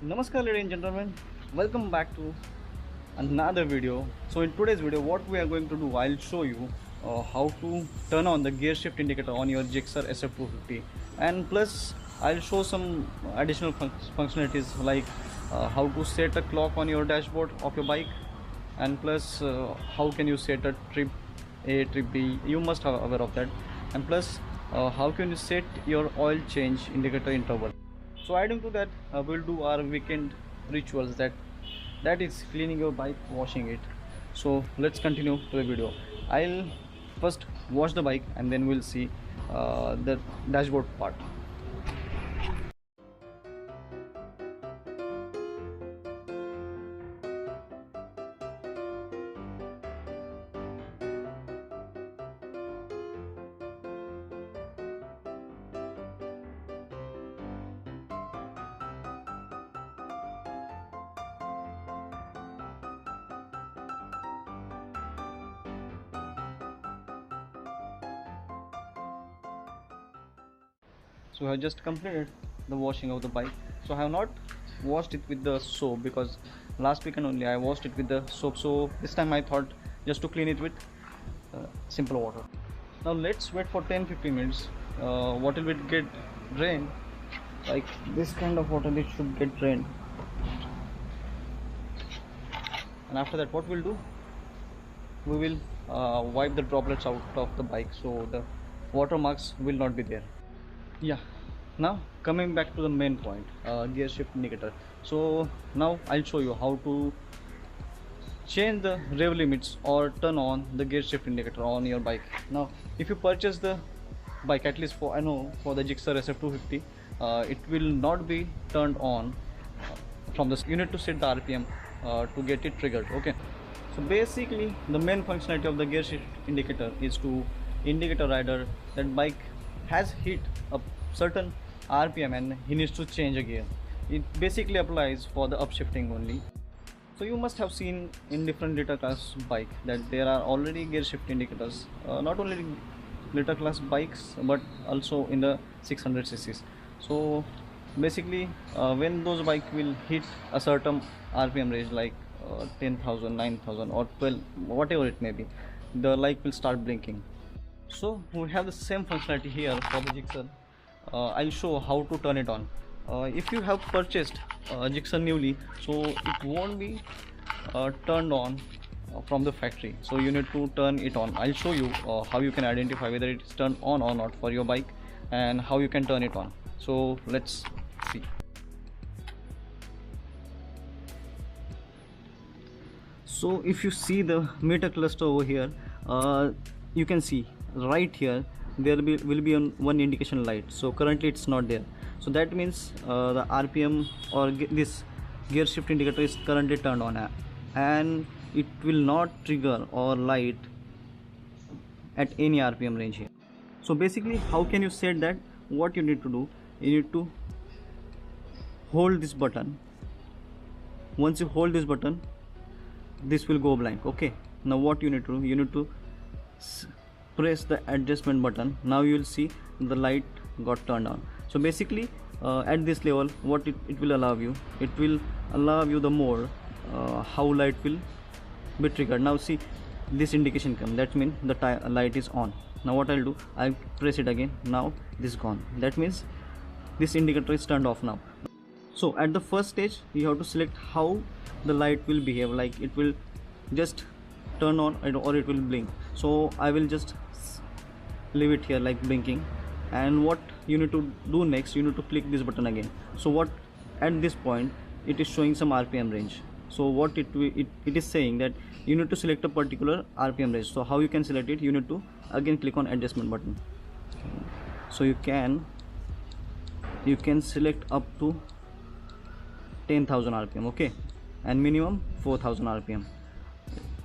Namaskar ladies and gentlemen, welcome back to another video. So in today's video what we are going to do, I'll show you how to turn on the gear shift indicator on your Gixxer SF250, and plus I'll show some additional functionalities like how to set a clock on your dashboard of your bike, and plus how can you set a trip A, trip B, you must have aware of that, and plus how can you set your oil change indicator interval. So adding to that, we'll do our weekend rituals, that is cleaning your bike, washing it. So let's continue to the video. I'll first wash the bike and then we'll see the dashboard part. So I have just completed the washing of the bike. So I have not washed it with the soap because last weekend only I washed it with the soap. So this time I thought just to clean it with simple water. Now let's wait for 10-15 minutes. What will it get drained? Like this kind of water, it should get drained. And after that, what we'll do? We will wipe the droplets out of the bike so the watermarks will not be there. Yeah, now coming back to the main point, gear shift indicator. So now I'll show you how to change the rev limits or turn on the gear shift indicator on your bike. Now if you purchase the bike, at least for for the Gixxer SF250, it will not be turned on from this. You need to set the RPM to get it triggered. Okay, so basically the main functionality of the gear shift indicator is to indicate a rider that bike has hit a certain RPM and he needs to change a gear. It basically applies for the upshifting only. So you must have seen in different liter class bike that there are already gear shift indicators, not only liter class bikes but also in the 600 cc's. So basically when those bike will hit a certain RPM range like 10,000, 9,000 or 12, whatever it may be, the light will start blinking. So we have the same functionality here for the Gixxer. I'll show how to turn it on. If you have purchased Gixxer newly, so it won't be turned on from the factory, so you need to turn it on. I'll show you how you can identify whether it is turned on or not for your bike and how you can turn it on. So let's see. So if you see the meter cluster over here, you can see right here there will be one indication light. So currently it's not there, so that means the RPM or this gear shift indicator is currently turned on, and it will not trigger or light at any RPM range here. So basically how can you set that? What you need to do, you need to hold this button. Once you hold this button, this will go blank. Okay, now what you need to do, you need to press the adjustment button. Now you will see the light got turned on. So basically at this level what it will allow you, it will allow you the more how light will be triggered. Now see this indication come, that means the light is on. Now what I'll do, I'll press it again. Now this is gone, that means this indicator is turned off now. So at the first stage you have to select how the light will behave, like it will just turn on or it will blink. So I will just leave it here like blinking, and what you need to do next, you need to click this button again. So what at this point it is showing some RPM range. So what it is saying that you need to select a particular RPM range. So how you can select it, you need to again click on adjustment button. So you can select up to 10,000 RPM, okay, and minimum 4,000 RPM.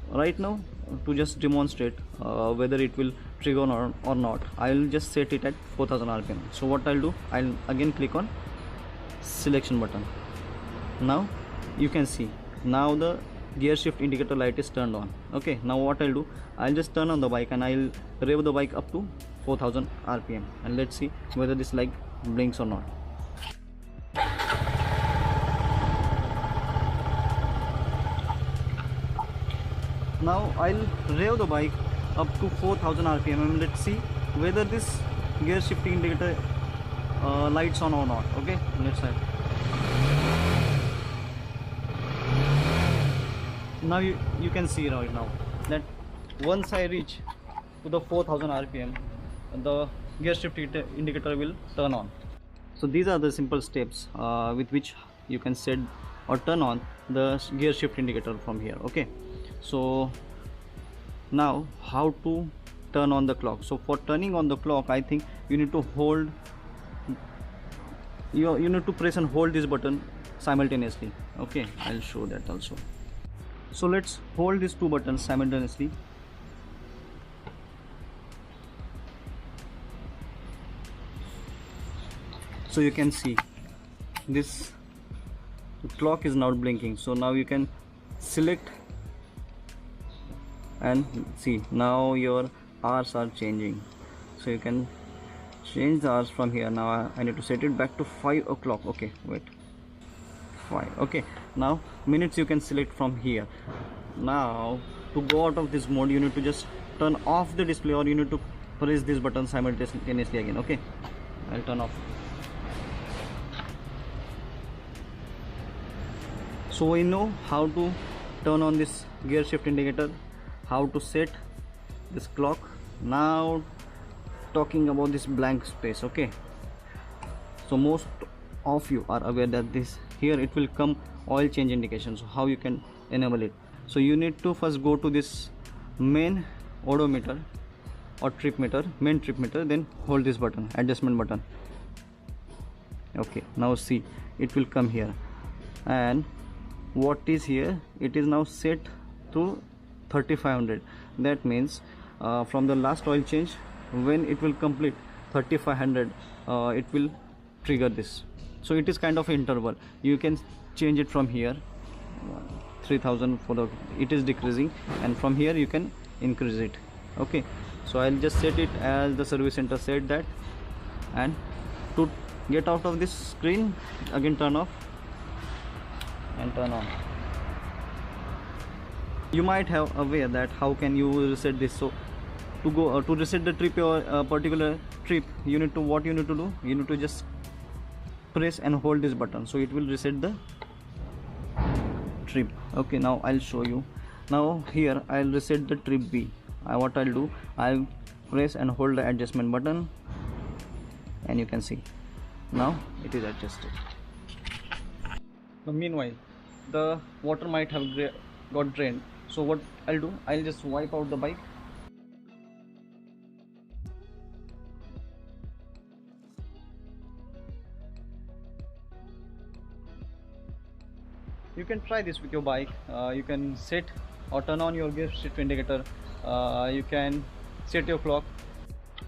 Right now, to just demonstrate whether it will trigger or not, I'll just set it at 4,000 RPM. So what I'll do, I'll again click on selection button. Now you can see now the gear shift indicator light is turned on. Okay, now what I'll do, I'll just turn on the bike and I'll rev the bike up to 4,000 RPM, and let's see whether this light blinks or not. Now I'll rev the bike up to 4000 rpm and let's see whether this gear shifting indicator lights on or not. Okay, let's try. Now you can see right now that once I reach to the 4000 rpm, the gear shift indicator will turn on. So these are the simple steps with which you can set or turn on the gear shift indicator from here. Okay, so now how to turn on the clock. So for turning on the clock, I think you need to hold, you need to press and hold this button simultaneously. Okay, I'll show that also. So let's hold these two buttons simultaneously. So you can see this clock is now blinking. So now you can select and see now your hours are changing. So you can change the hours from here. Now I need to set it back to 5 o'clock. Okay, wait, 5. Okay, now minutes you can select from here. Now to go out of this mode, you need to just turn off the display, or you need to press this button simultaneously again. Okay, I'll turn off. So we know how to turn on this gear shift indicator, how to set this clock. Now talking about this blank space. Okay, so most of you are aware that this here it will come oil change indication. So how you can enable it? So you need to first go to this main odometer or trip meter, main trip meter, then hold this button, adjustment button. Okay, now see it will come here, and what is here, it is now set to 3500. That means from the last oil change, when it will complete 3500, it will trigger this. So it is kind of interval. You can change it from here, 3000 for the, it is decreasing, and from here you can increase it. Okay, so I'll just set it as the service center said that, and to get out of this screen, again turn off and turn on. You might have aware that how can you reset this. So to go to reset the trip or a particular trip, you need to, what you need to do, you need to just press and hold this button, so it will reset the trip. Okay, now I'll show you. Now here I'll reset the trip B. What I'll do, I'll press and hold the adjustment button, and you can see now it is adjusted. Now, meanwhile, the water might have got drained. So what I'll do, I'll just wipe out the bike. You can try this with your bike. You can set or turn on your gear shift indicator. You can set your clock.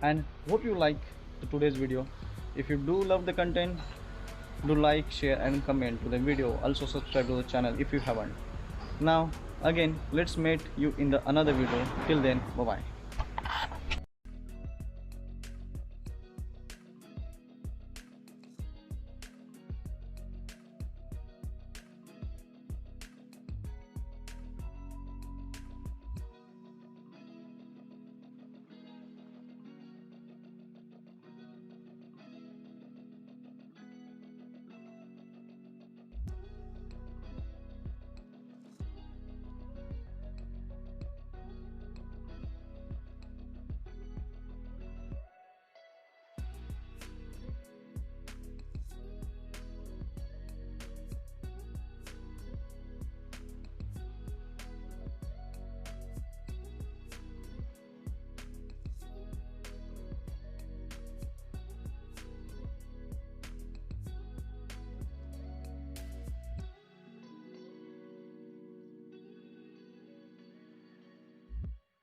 And hope you like today's video. If you do love the content, do like, share and comment to the video. Also subscribe to the channel if you haven't. Now again, let's meet you in the another video. Till then, bye bye.